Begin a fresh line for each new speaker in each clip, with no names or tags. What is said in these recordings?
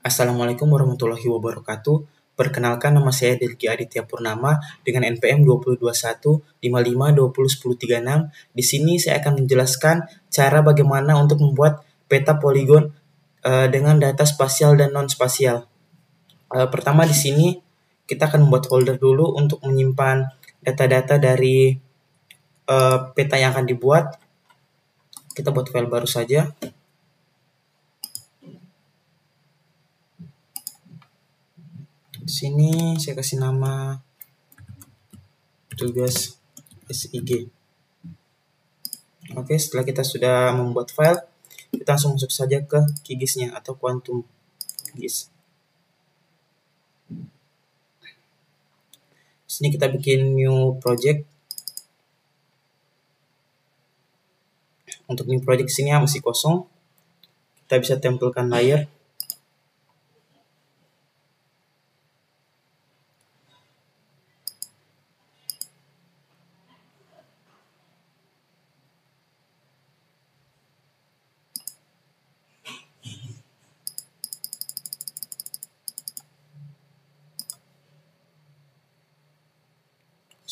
Assalamualaikum warahmatullahi wabarakatuh. Perkenalkan, nama saya Delki Aditya Purnama dengan NPM 2021 55 20 10 36. Di sini saya akan menjelaskan cara bagaimana untuk membuat peta poligon dengan data spasial dan non spasial. Pertama di sini kita akan membuat folder dulu untuk menyimpan data-data dari peta yang akan dibuat. Kita buat file baru saja. Di sini saya kasih nama tugas SIG. Oke, setelah kita sudah membuat file, kita langsung masuk saja ke QGIS-nya atau Quantum QGIS. Di sini kita bikin new project. Untuk new project sini masih kosong. Kita bisa tempelkan layer.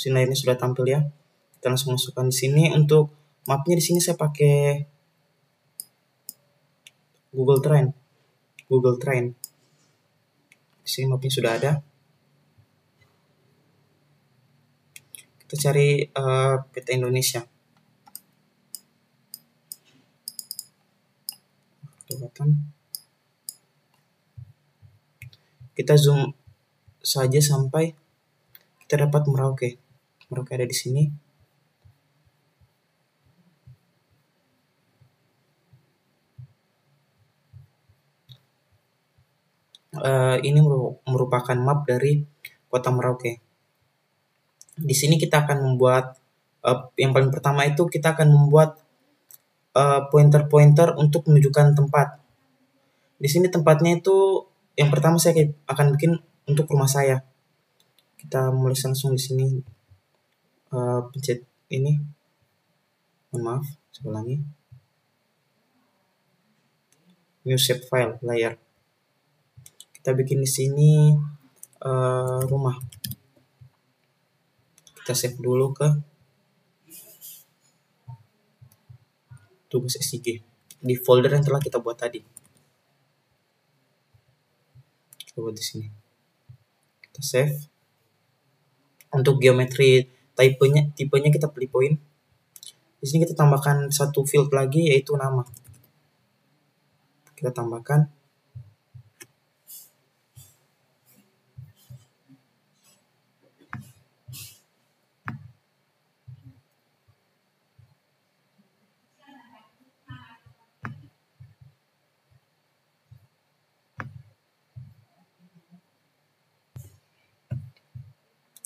Sini layarnya sudah tampil ya. Kita langsung masukkan di sini. Untuk mapnya di sini saya pakai Google Trend. Di sini mapnya sudah ada. Kita cari peta Indonesia. Kita zoom saja sampai kita dapat Merauke. Merauke ada di sini. Ini merupakan map dari kota Merauke. Di sini kita akan membuat yang paling pertama itu kita akan membuat pointer-pointer untuk menunjukkan tempat. Di sini tempatnya itu yang pertama saya akan bikin untuk rumah saya. Kita mulai langsung di sini. Pencet ini. Mohon maaf, saya ulangi. New shape file layer. Kita bikin di sini rumah. Kita save dulu ke tugas SIG di folder yang telah kita buat tadi. Kita buat di sini. Kita save. Untuk geometri tipenya kita pilih point. Di sini kita tambahkan satu field lagi yaitu nama. Kita tambahkan.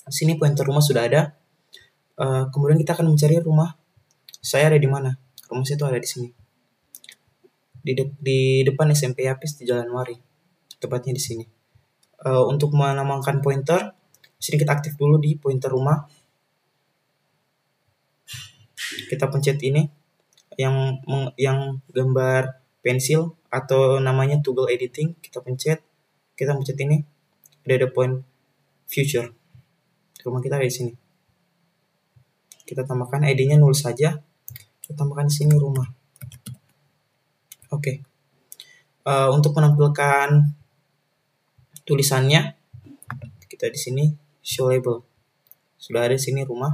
Sini pointer rumah sudah ada. Kemudian kita akan mencari rumah saya ada di mana. Rumah saya itu ada di sini. Di depan SMP Apis di Jalan Wari. Tepatnya di sini. Untuk menamakan pointer, sini kita aktif dulu di pointer rumah. Kita pencet ini yang gambar pensil atau namanya toggle editing. Kita pencet ini. Ada point future. Rumah kita ada di sini. Kita tambahkan ID-nya 0 saja. Kita tambahkan di sini rumah. Oke. Untuk menampilkan tulisannya, kita di sini show label. Sudah ada di sini rumah.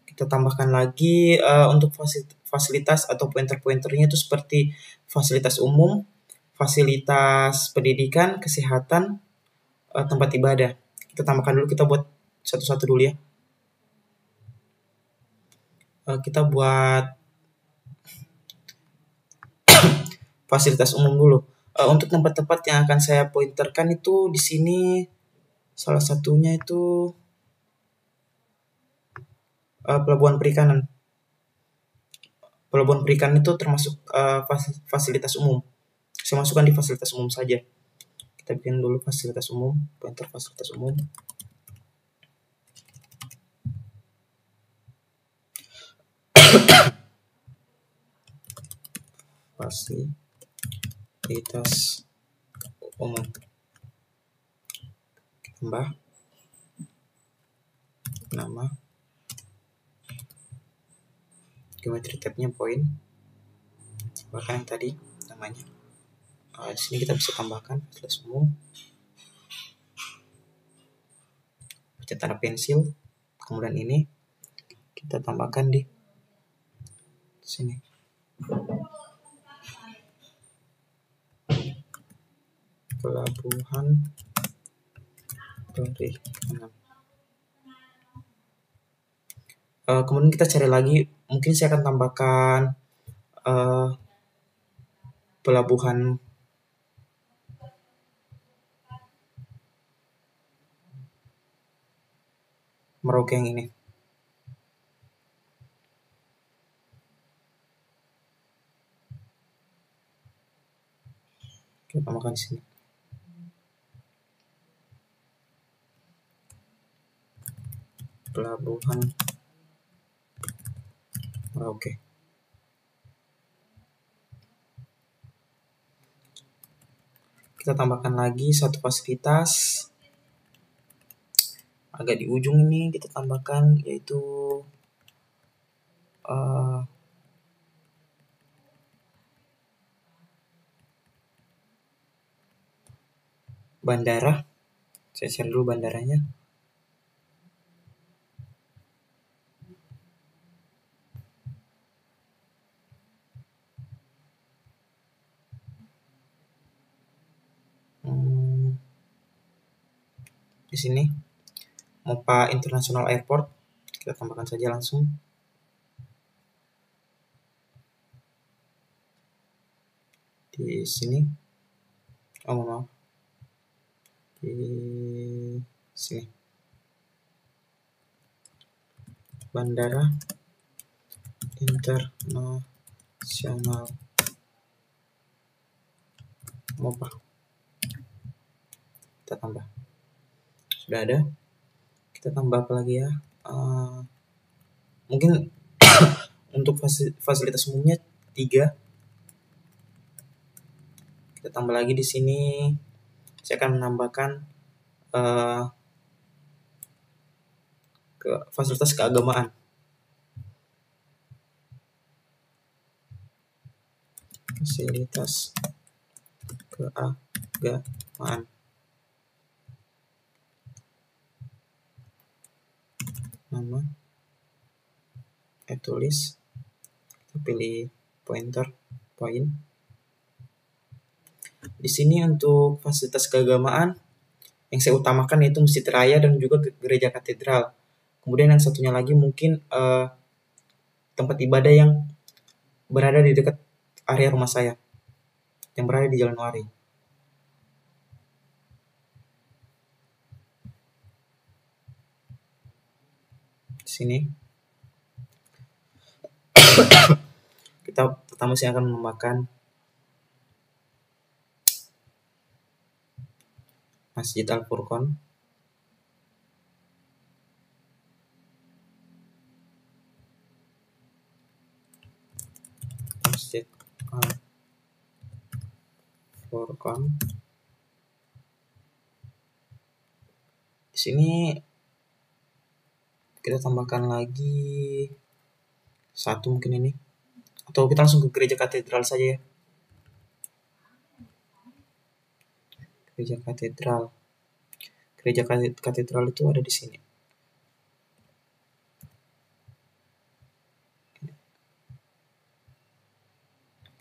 Kita tambahkan lagi untuk fasilitas atau pointer-pointernya itu seperti fasilitas umum, fasilitas pendidikan, kesehatan, tempat ibadah. Kita tambahkan dulu, kita buat satu-satu dulu ya. Kita buat fasilitas umum dulu. Untuk tempat-tempat yang akan saya pointerkan itu di sini salah satunya itu pelabuhan perikanan. Pelabuhan perikanan itu termasuk fasilitas umum. Saya masukkan di fasilitas umum saja. Kita bikin dulu fasilitas umum, pointer fasilitas umum. fasilitas umum. Tambah nama, geometri tabnya poin, bahkan yang tadi namanya. Di sini kita bisa tambahkan fasilitas umum, cetara pensil, kemudian ini kita tambahkan di sini. Pelabuhan perikanan. Kemudian kita cari lagi, mungkin saya akan tambahkan pelabuhan Merauke yang ini. Kita tambahkan di sini. Pelabuhan Merauke. Kita tambahkan lagi satu fasilitas agak di ujung ini, kita tambahkan yaitu bandara. Saya share dulu bandaranya. Di sini Mopa International Airport, kita tambahkan saja langsung. Di sini, maaf, di sini Bandara Internasional Mopa, kita tambah. Sudah ada. Kita tambah apa lagi ya? Mungkin untuk fasilitas umumnya 3. Kita tambah lagi di sini. Saya akan menambahkan ke fasilitas keagamaan. Fasilitas keagamaan. Nama, tulis, kita pilih pointer, poin. Di sini untuk fasilitas keagamaan yang saya utamakan yaitu Masjid Raya dan juga Gereja Katedral. Kemudian yang satunya lagi mungkin tempat ibadah yang berada di dekat area rumah saya, yang berada di Jalan Wari. Di sini kita pertama saya akan menambahkan Masjid Al-Furqon. Masjid Al-Furqon. Di sini kita tambahkan lagi satu mungkin ini, atau kita langsung ke Gereja Katedral saja ya. Gereja Katedral. Gereja Katedral itu ada di sini.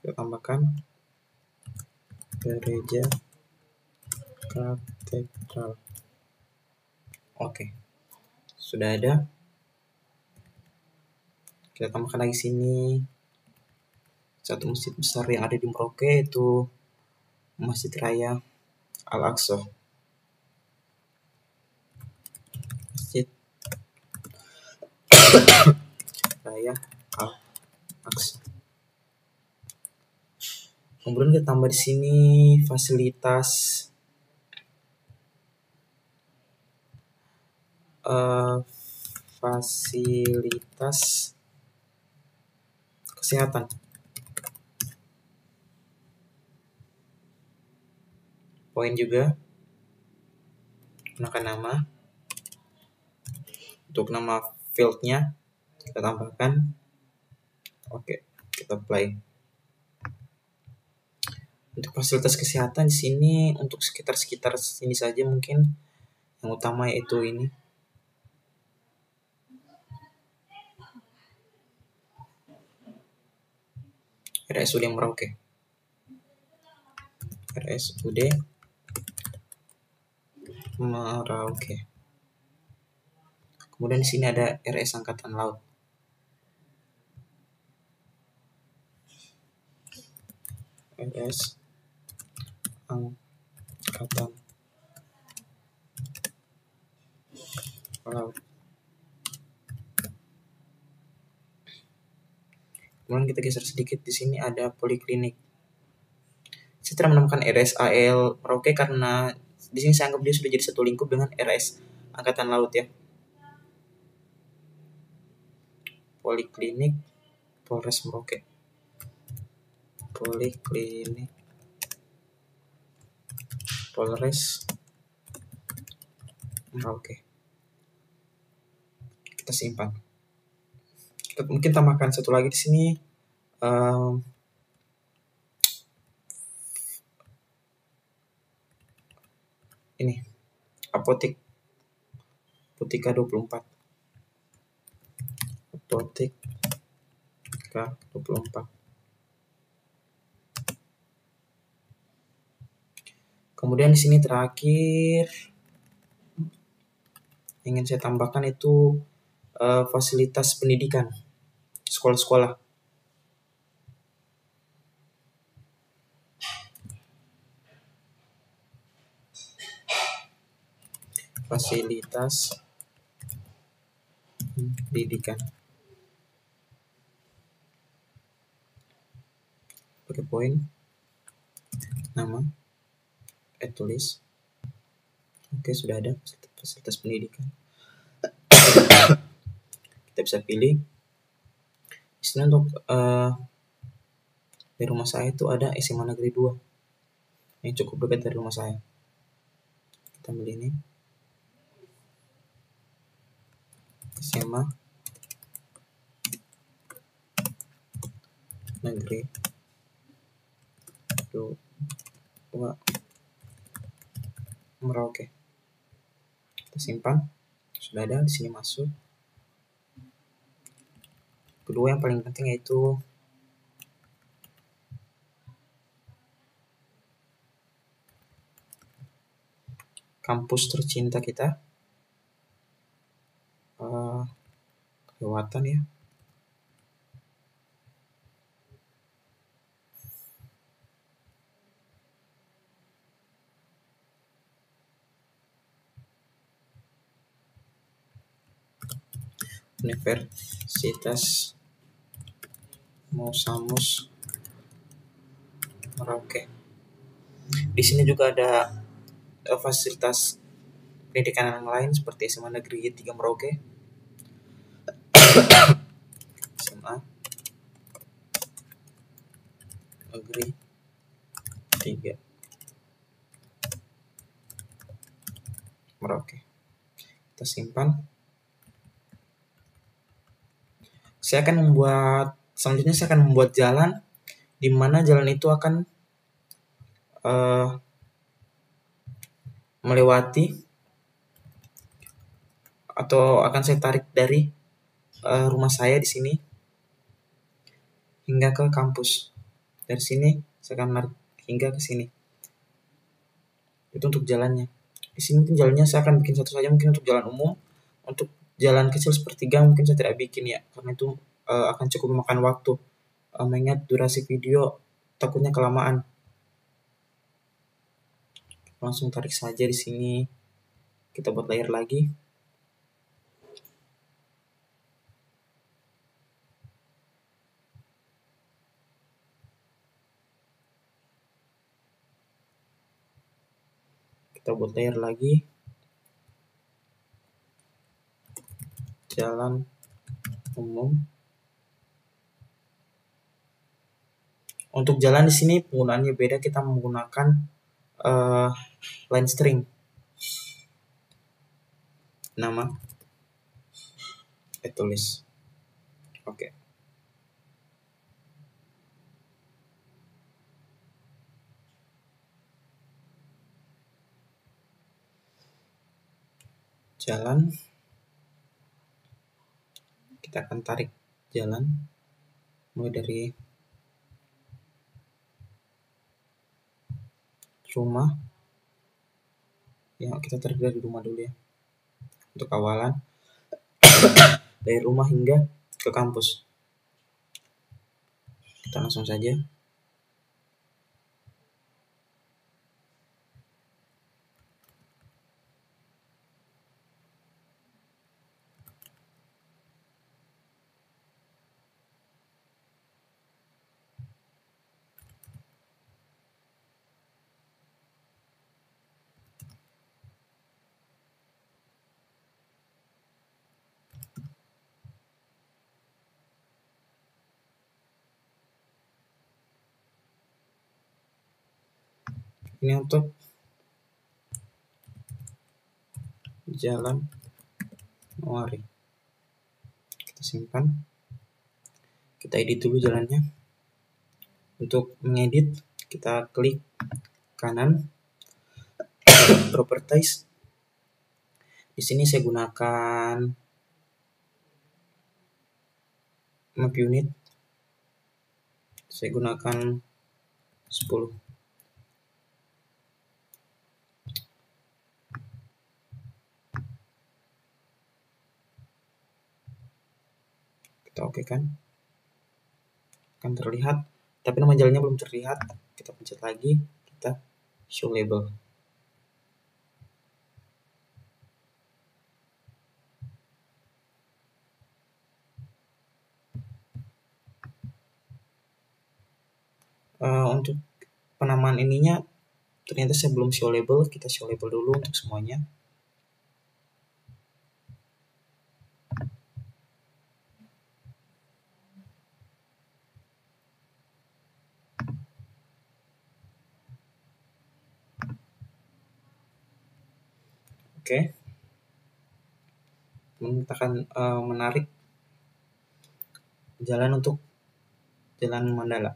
Kita tambahkan Gereja Katedral. Oke. Sudah ada. Kita tambahkan lagi sini satu masjid besar yang ada di Merauke, yaitu Masjid Raya Al-Aqsa. Masjid Raya Al-Aqsa. Kemudian kita tambah di sini fasilitas fasilitas kesehatan. poin juga, gunakan nama. Untuk nama fieldnya kita tambahkan. Oke, kita play. Untuk fasilitas kesehatan di sini untuk sekitar sini saja mungkin. Yang utama yaitu ini. RSUD Merauke. RSUD Merauke. Kemudian di sini ada RS Angkatan Laut. RS Angkatan Laut. Kemudian kita geser sedikit, di sini ada poliklinik. Saya tidak menemukan RSAL Merauke karena di sini saya anggap dia sudah jadi satu lingkup dengan RS Angkatan Laut ya. Poliklinik Polres Merauke. Poliklinik Polres Merauke. Kita simpan. Kita mungkin tambahkan satu lagi di sini. Ini apotek Putika 24. Apotika 24. Kemudian di sini terakhir ingin saya tambahkan itu fasilitas pendidikan, sekolah-sekolah. Fasilitas pendidikan. Pakai poin, nama, tulis. Oke, sudah ada fasilitas pendidikan. Kita bisa pilih. Di sini untuk di rumah saya itu ada SMA Negeri 2 yang cukup dekat dari rumah saya. Kita ambil ini. SMA Negeri 2 Merauke. Kita simpan. Sudah ada di sini masuk. Kedua yang paling penting yaitu kampus tercinta kita. Kelewatan ya. Universitas Musamus Merauke. Di sini juga ada fasilitas pendidikan yang lain seperti SMA Negeri 3 Merauke. SMA Negeri 3 Merauke. Kita simpan. Selanjutnya saya akan membuat jalan, di mana jalan itu akan melewati atau akan saya tarik dari rumah saya di sini hingga ke kampus. Dari sini saya akan narik hingga ke sini. Itu untuk jalannya. Di sini mungkin jalannya saya akan bikin satu saja, mungkin untuk jalan umum. Untuk jalan kecil seperti gang mungkin saya tidak bikin ya, karena itu akan cukup memakan waktu. Mengingat durasi video takutnya kelamaan. Langsung tarik saja di sini. Kita buat layer lagi. Kita buat layer lagi. Jalan umum. Untuk jalan di sini penggunaannya beda, kita menggunakan uh, line string nama tulis. Oke. Jalan, kita akan tarik jalan mulai dari rumah. Ya, kita tarik dari rumah dulu ya. Untuk awalan, dari rumah hingga ke kampus. Kita langsung saja. Ini untuk jalan Mawari. Kita simpan. Kita edit dulu jalannya. Untuk mengedit, kita klik kanan, properties. Di sini saya gunakan map unit. Saya gunakan 10. Kita oke kan? Akan terlihat, tapi nama jalannya belum terlihat. Kita pencet lagi, kita show label. Untuk penamaan ininya ternyata saya belum show label. Kita show label dulu untuk semuanya. Oke. Kita akan menarik jalan untuk jalan Mandala.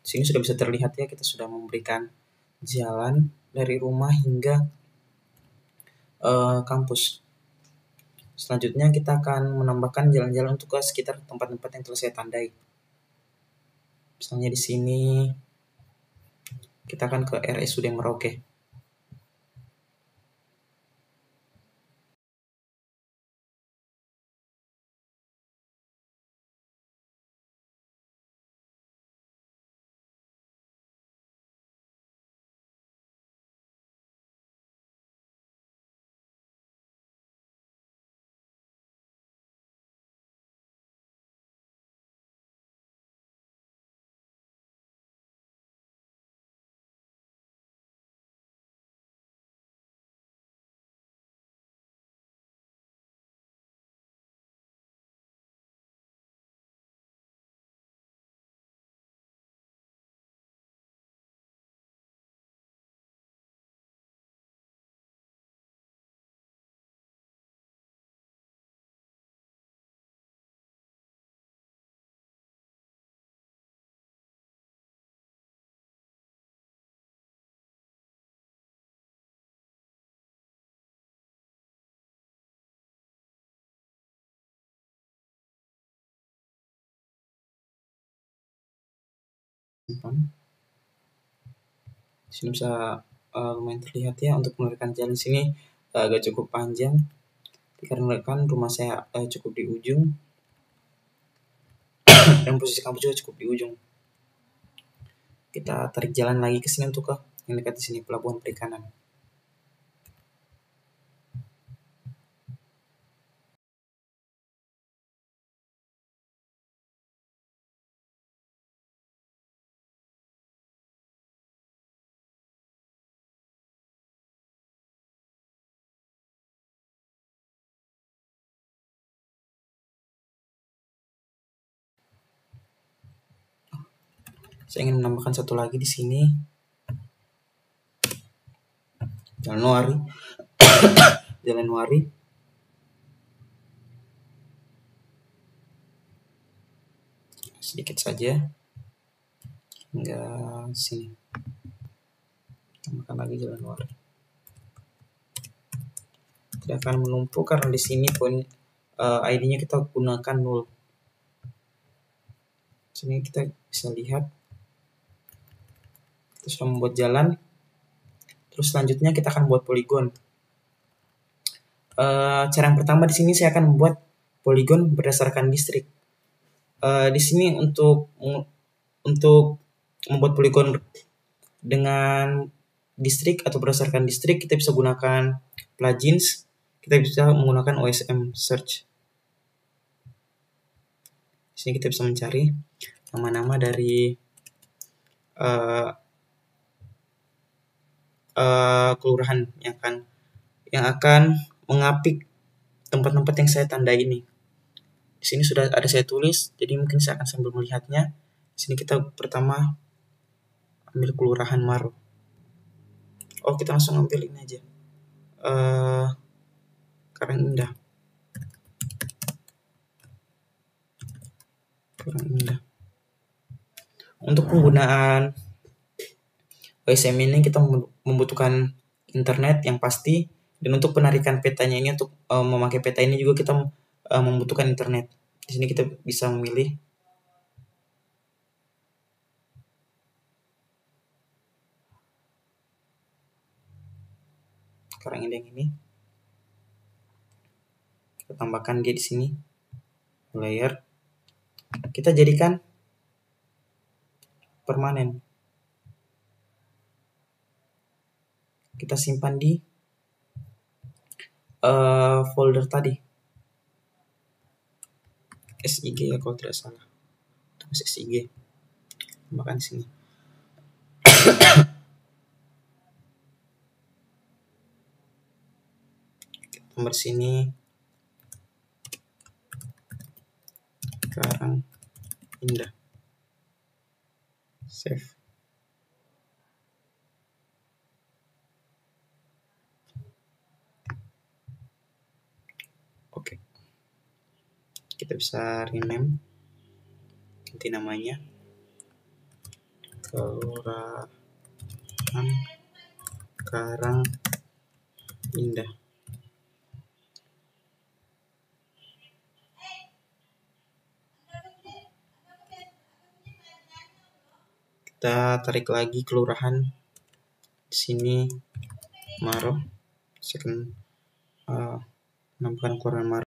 Sini sudah bisa terlihat ya, kita sudah memberikan jalan dari rumah hingga kampus. Selanjutnya kita akan menambahkan jalan-jalan untuk ke sekitar tempat-tempat yang telah saya tandai. Misalnya di sini kita akan ke RSUD Merauke. depan. Di sini bisa lumayan terlihat ya. Untuk menurunkan jalan sini agak cukup panjang, dikarenakan rumah saya cukup di ujung dan posisi kampus juga cukup di ujung. Kita tarik jalan lagi ke sini untuk yang dekat di sini, pelabuhan perikanan. Saya ingin menambahkan satu lagi di sini, Januari. Januari. Sedikit saja hingga sini. Tambahkan lagi Januari. Tidak akan menumpuk karena di sini poin ID-nya kita gunakan 0. Sini kita bisa lihat kita sudah membuat jalan. Terus selanjutnya kita akan buat poligon. Cara yang pertama di sini saya akan membuat poligon berdasarkan distrik. Di sini untuk membuat poligon dengan distrik atau berdasarkan distrik, kita bisa gunakan plugins. Kita bisa menggunakan OSM search. Di sini kita bisa mencari nama-nama dari kelurahan yang akan mengapit tempat-tempat yang saya tandai ini. Di sini sudah ada saya tulis, jadi mungkin saya akan sambil melihatnya. Di sini kita pertama ambil kelurahan Maro. Oh, kita langsung ambil ini aja. Karangindah. Karangindah. Untuk penggunaan OSM ini kita membutuhkan internet yang pasti, dan untuk penarikan petanya ini, untuk memakai peta ini juga kita membutuhkan internet. Di sini kita bisa memilih Karangindah yang ini. Kita tambahkan dia di sini, layer. Kita jadikan permanen. Kita simpan di folder tadi, SIG ya kalau tidak salah, SIG. Tambahkan di sini. Nomor sini Karangindah. Save. Oke. Kita bisa rename, ganti namanya Kelurahan Karangindah. Kita tarik lagi kelurahan di sini Maro. Saya akan menambahkan kelurahan Maro.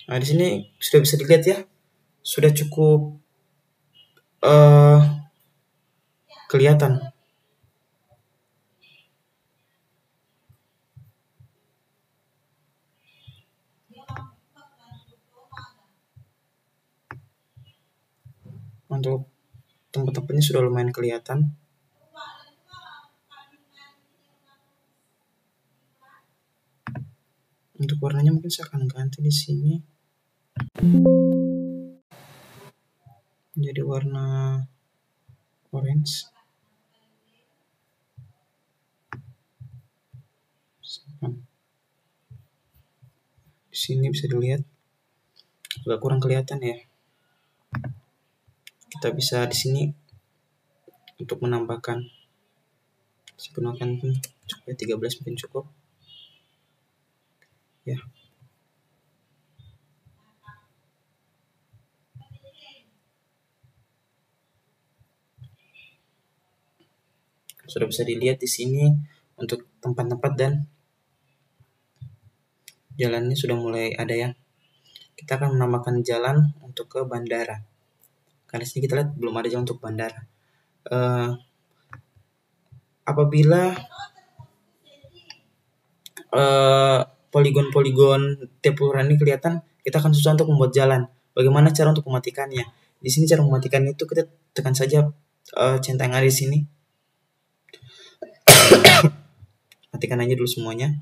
Nah, di sini sudah bisa dilihat ya, sudah cukup eh kelihatan. Untuk tempat-tempatnya sudah lumayan kelihatan. Untuk warnanya mungkin saya akan ganti di sini menjadi warna orange. Di sini bisa dilihat agak kurang kelihatan ya. Kita bisa di sini untuk menambahkan, saya gunakan cukup 13 mungkin cukup ya. Sudah bisa dilihat di sini untuk tempat-tempat dan jalannya sudah mulai ada ya. Kita akan menambahkan jalan untuk ke bandara. Karena sini kita lihat belum ada jalan untuk bandara. Apabila poligon-poligon tepuran ini kelihatan, kita akan susah untuk membuat jalan. Bagaimana cara untuk mematikannya? Di sini cara mematikannya itu kita tekan saja centang yang ada di sini. Matikan aja dulu semuanya.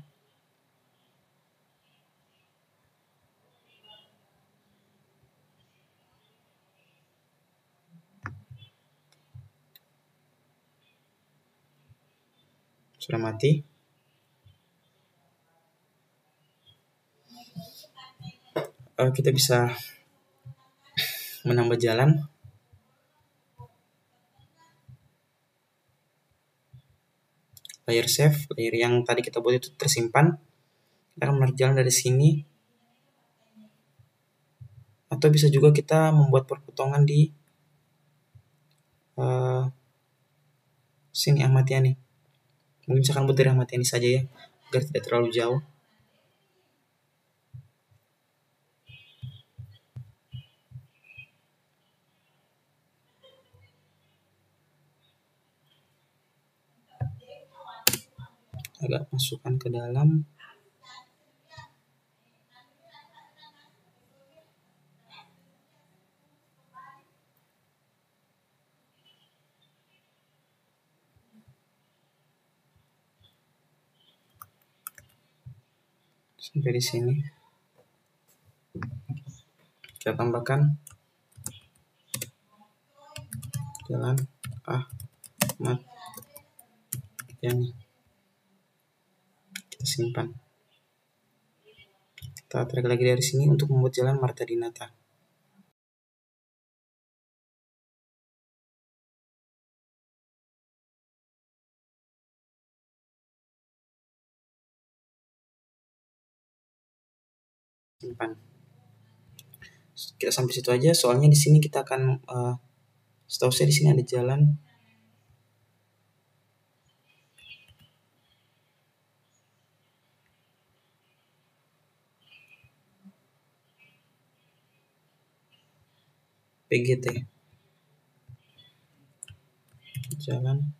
Sudah mati. Kita bisa menambah jalan. Layer save, layer yang tadi kita buat itu tersimpan. Kita akan menarik jalan dari sini. Atau bisa juga kita membuat perpotongan di sini Ahmad Yani. Mungkin saya akan buat dari Ahmad Yani saja ya, agar tidak terlalu jauh. Agak masukkan ke dalam. Sampai di sini. Kita tambahkan jalan Ahmad Yani. Kita simpan. Kita tarik lagi dari sini untuk membuat jalan Marta Dinata. Simpan. Kita sampai situ aja. Soalnya di sini kita akan, setahu saya di sini ada jalan. PGT. Jalan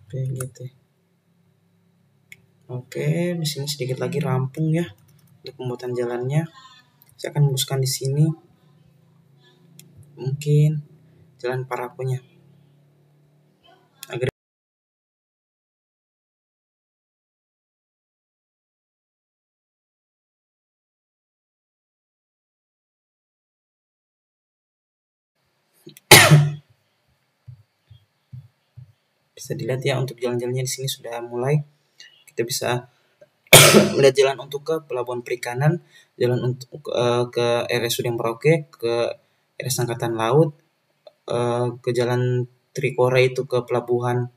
PGT. Oke, di sini sedikit lagi rampung ya untuk pembuatan jalannya. Saya akan meneruskan di sini mungkin jalan Parakonya. Agar bisa dilihat ya, untuk jalan-jalannya di sini sudah mulai. Kita bisa melihat jalan untuk ke Pelabuhan Perikanan, jalan untuk ke RSUD Merauke, ke RS Angkatan Laut, ke Jalan Trikora itu ke Pelabuhan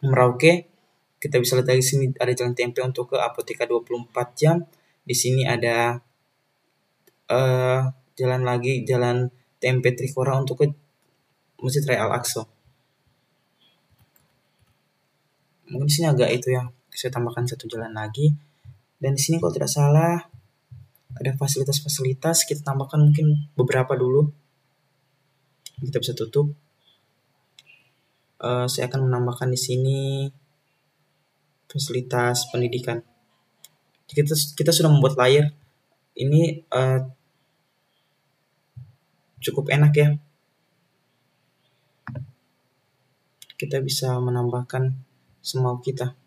Merauke. Kita bisa lihat di sini ada jalan TMP untuk ke Apotika 24 jam. Di sini ada jalan lagi, jalan TMP Trikora untuk ke Masjid Raya Al-Aqsa. Mungkin di sini agak itu ya, saya tambahkan satu jalan lagi. Dan di sini kalau tidak salah ada fasilitas-fasilitas, kita tambahkan mungkin beberapa dulu. Kita bisa tutup. Saya akan menambahkan di sini fasilitas pendidikan. Kita sudah membuat layer ini cukup enak ya. Kita bisa menambahkan semau kita.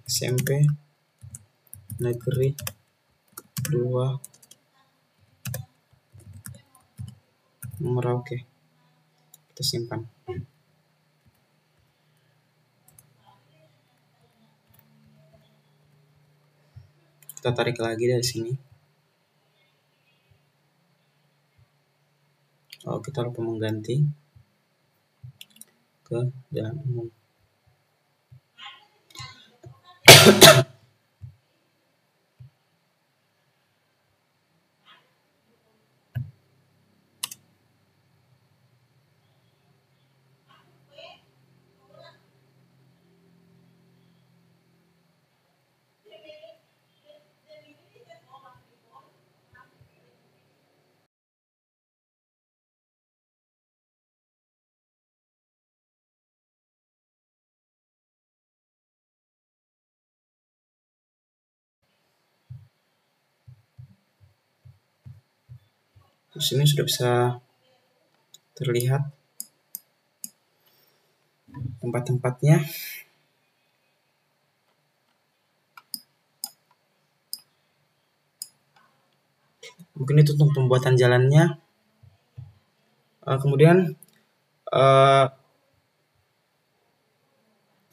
SMP Negeri 2 Merauke. Kita simpan. Kita tarik lagi dari sini. Kita lupa mengganti ke jalan umum. Di sini sudah bisa terlihat tempat-tempatnya. Mungkin itu untuk pembuatan jalannya. Kemudian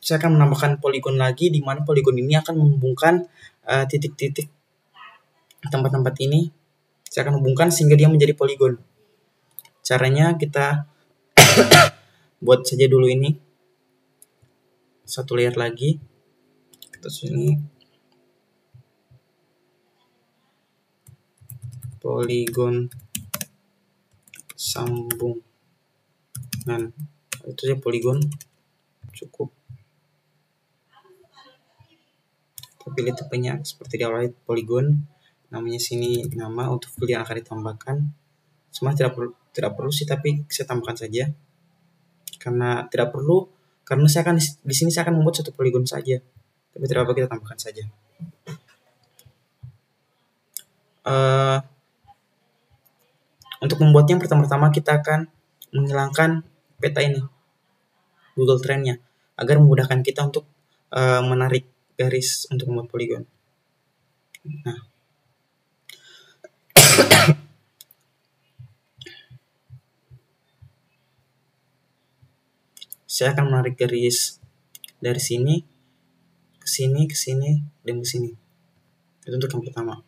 saya akan menambahkan poligon lagi, di mana poligon ini akan menghubungkan titik-titik tempat-tempat ini. Saya akan hubungkan sehingga dia menjadi poligon. Caranya kita buat saja dulu ini satu layer lagi. Kita sini poligon sambungan. Itu saja poligon cukup. Kita pilih tipenya seperti di awal poligon. Namanya sini nama untuk fill yang akan ditambahkan. Sebenarnya tidak perlu sih, tapi saya tambahkan saja karena tidak perlu, karena saya akan di sini saya akan membuat satu poligon saja, tapi tidak apa, kita tambahkan saja. Untuk membuatnya pertama-tama kita akan menghilangkan peta ini, Google Trend-nya, agar memudahkan kita untuk menarik garis untuk membuat poligon. Nah, saya akan menarik garis dari sini ke sini, ke sini, dan ke sini. Itu untuk yang pertama.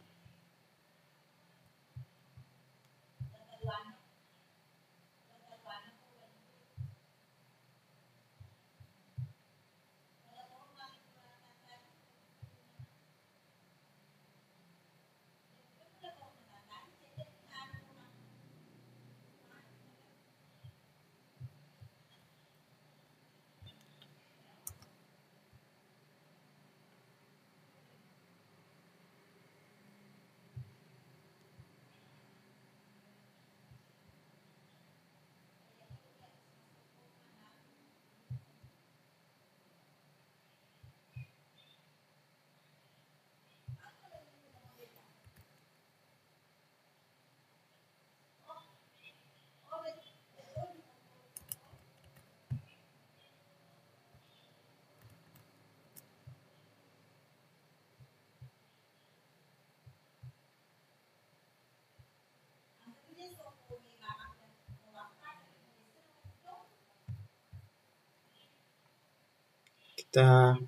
Kita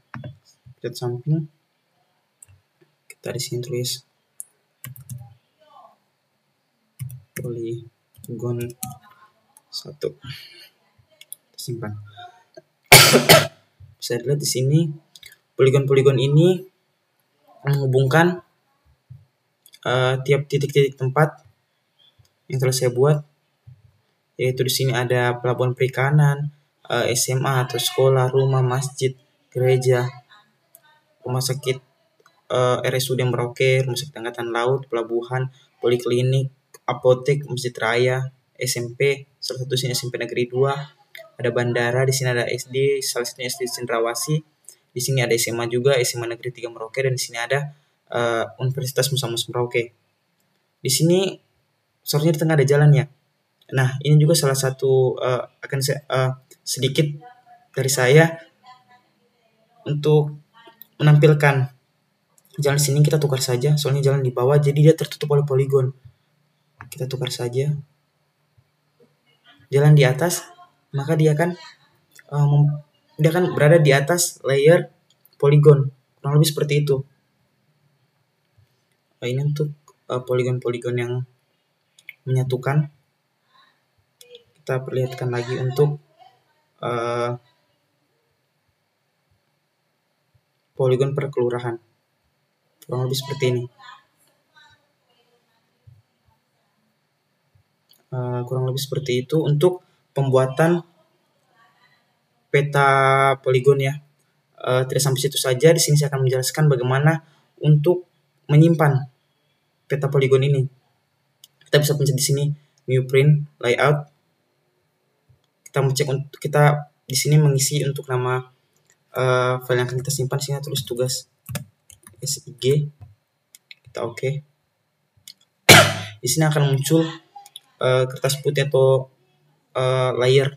lihat samping, kita di sini tulis poligon 1, simpan. Bisa dilihat di sini poligon-poligon ini menghubungkan tiap titik-titik tempat yang telah saya buat, yaitu di sini ada pelabuhan perikanan, SMA atau sekolah, rumah, masjid, gereja, rumah sakit, RSUD Merauke, rumah sakit angkatan laut, pelabuhan, poliklinik, apotek, masjid raya, SMP, salah satu sini SMP Negeri 2, ada bandara, di sini ada SD, salah satunya SD Cendrawasih, di sini ada SMA juga, SMA Negeri 3 Merauke, dan di sini ada Universitas Musa Mus Merauke. Di sini seharusnya di tengah ada jalannya. Nah, ini juga salah satu akan sedikit dari saya untuk menampilkan jalan sini. Kita tukar saja, soalnya jalan di bawah jadi dia tertutup oleh poligon. Kita tukar saja. Jalan di atas, maka dia akan berada di atas layer poligon. Kurang lebih seperti itu. Ini untuk poligon-poligon yang menyatukan. Kita perlihatkan lagi untuk poligon per kelurahan. Kurang lebih seperti ini. Kurang lebih seperti itu untuk pembuatan peta poligon ya. Tidak sampai situ saja. Di sini saya akan menjelaskan bagaimana untuk menyimpan peta poligon ini. Kita bisa pencet di sini new print layout. Kita di sini mengisi untuk nama file yang akan kita simpan. Sini tulis tugas SIG. Kita oke. Di sini akan muncul kertas putih atau layer.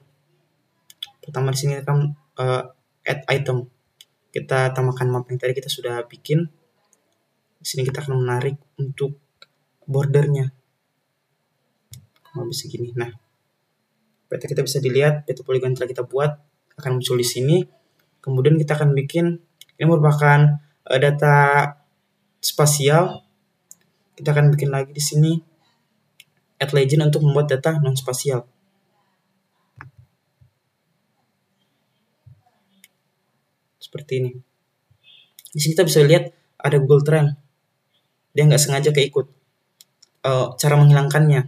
Pertama di sini akan add item. Kita tambahkan map yang tadi kita sudah bikin. Di sini kita akan menarik untuk bordernya. Mau bisa gini. Nah, peta kita bisa dilihat, peta poligon yang telah kita buat akan muncul di sini. Kemudian kita akan bikin, ini merupakan data spasial. Kita akan bikin lagi di sini add legend untuk membuat data non spasial. Seperti ini. Di sini kita bisa lihat ada Google Trend. Dia nggak sengaja keikut. Cara menghilangkannya.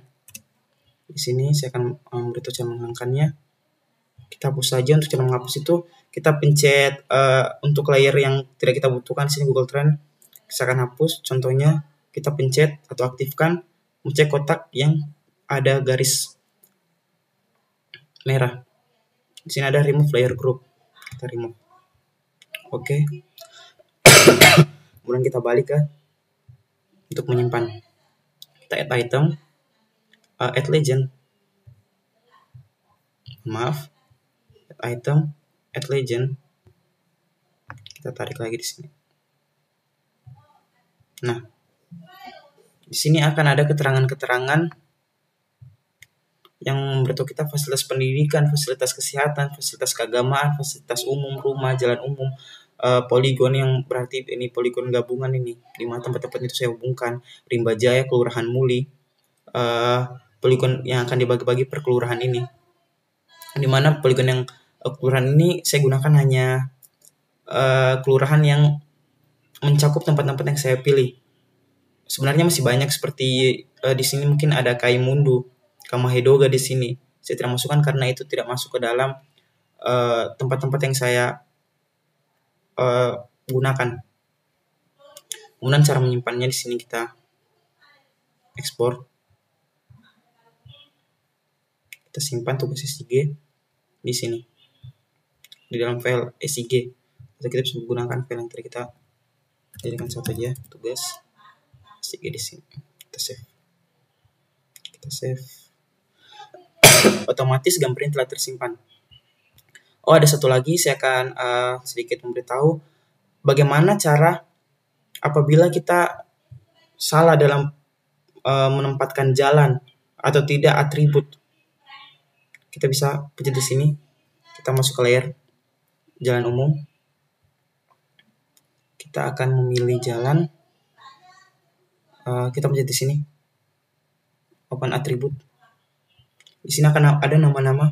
Di sini saya akan memberitahu cara menghilangkannya. Kita hapus saja. Untuk cara menghapus itu kita pencet untuk layer yang tidak kita butuhkan. Di sini Google Trend. Saya akan hapus. Contohnya kita pencet atau aktifkan mencet kotak yang ada garis merah. Di sini ada remove layer group. Kita remove. Oke. Kemudian kita balik ke untuk menyimpan. Kita add item, add legend. Maaf. Add item, add legend. Kita tarik lagi di sini. Nah, di sini akan ada keterangan-keterangan yang memberitahu kita fasilitas pendidikan, fasilitas kesehatan, fasilitas keagamaan, fasilitas umum, rumah, jalan umum, poligon yang berarti ini poligon gabungan ini, di mana tempat-tempat itu saya hubungkan, Rimba Jaya, Kelurahan Muli, poligon yang akan dibagi-bagi per kelurahan ini, di mana poligon yang kelurahan ini saya gunakan hanya kelurahan yang mencakup tempat-tempat yang saya pilih. Sebenarnya masih banyak seperti di sini mungkin ada Kaimundu, Kamahedoga di sini. Saya tidak masukkan karena itu tidak masuk ke dalam tempat-tempat yang saya gunakan. Kemudian cara menyimpannya di sini kita ekspor. Kita simpan tugas SIG di sini. Di dalam file SIG. Kita bisa menggunakan file yang tadi kita jadikan satu aja, tugas SIG di sini. Kita save. Otomatis gambarnya telah tersimpan. Oh, ada satu lagi saya akan sedikit memberitahu bagaimana cara apabila kita salah dalam menempatkan jalan atau tidak atribut. Kita bisa pencet di sini. Kita masuk ke layer jalan umum. kita akan memilih jalan. Kita pencet di sini, open atribut. Di sini akan ada nama-nama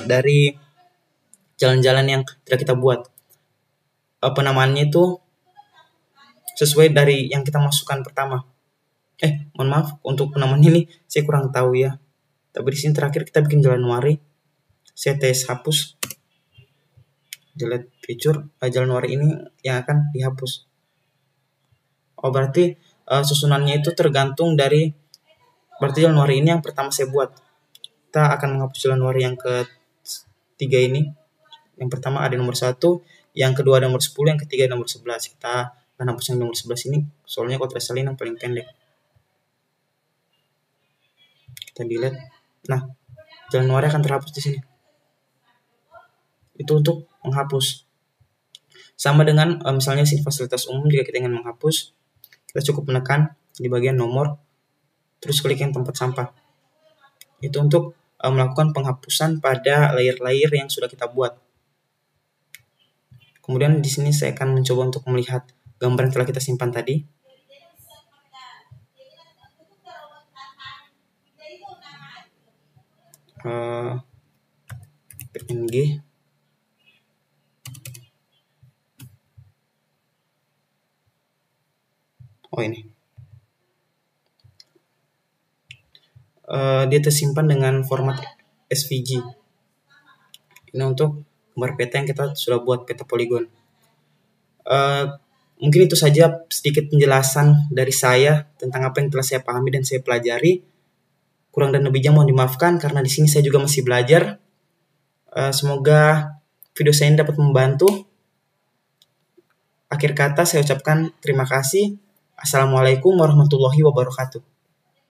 dari jalan-jalan yang telah kita buat. Penamaannya itu sesuai dari yang kita masukkan pertama. Mohon maaf, untuk penamaan ini saya kurang tahu ya. Tapi di sini terakhir kita bikin Januari. Saya tes hapus. Delete feature. Januari ini yang akan dihapus. Berarti susunannya itu tergantung dari, berarti Januari ini yang pertama saya buat. Kita akan menghapus Januari yang ketiga ini. Yang pertama ada nomor 1, yang kedua ada nomor 10, yang ketiga ada nomor 11. Kita akan hapus yang nomor 11 ini, soalnya kalau tidak salah yang paling pendek. Kita delete. Nah, Januari akan terhapus di sini. Itu untuk menghapus. Sama dengan misalnya sini fasilitas umum, jika kita ingin menghapus, kita cukup menekan di bagian nomor, terus klik yang tempat sampah. Itu untuk melakukan penghapusan pada layer-layer yang sudah kita buat. Kemudian di sini saya akan mencoba untuk melihat gambar yang telah kita simpan tadi. PNG. Ini. Dia tersimpan dengan format SVG. Ini untuk gambar peta yang kita sudah buat, peta poligon. Mungkin itu saja sedikit penjelasan dari saya tentang apa yang telah saya pahami dan saya pelajari. Kurang dan lebihnya mohon dimaafkan karena di sini saya juga masih belajar. Semoga video saya ini dapat membantu. Akhir kata saya ucapkan terima kasih. Assalamualaikum warahmatullahi wabarakatuh.